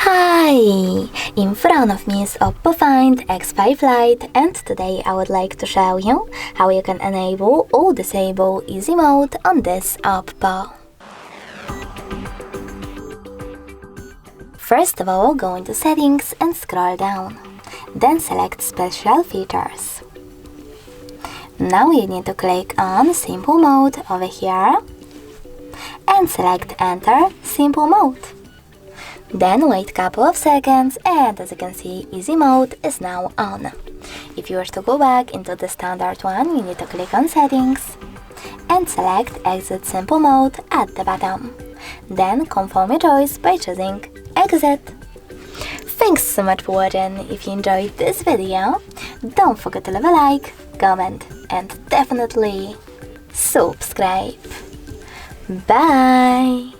Hi! In front of me is OPPO Find X5 Lite, and today I would like to show you how you can enable or disable easy mode on this OPPO. First of all, go into settings and scroll down. Then select special features. Now you need to click on simple mode over here and select enter simple mode. Then wait a couple of seconds, and as you can see, easy mode is now on. If you wish to go back into the standard one, you need to click on settings and select exit simple mode at the bottom. Then confirm your choice by choosing exit. Thanks so much for watching. If you enjoyed this video, don't forget to leave a like, comment and definitely subscribe. Bye!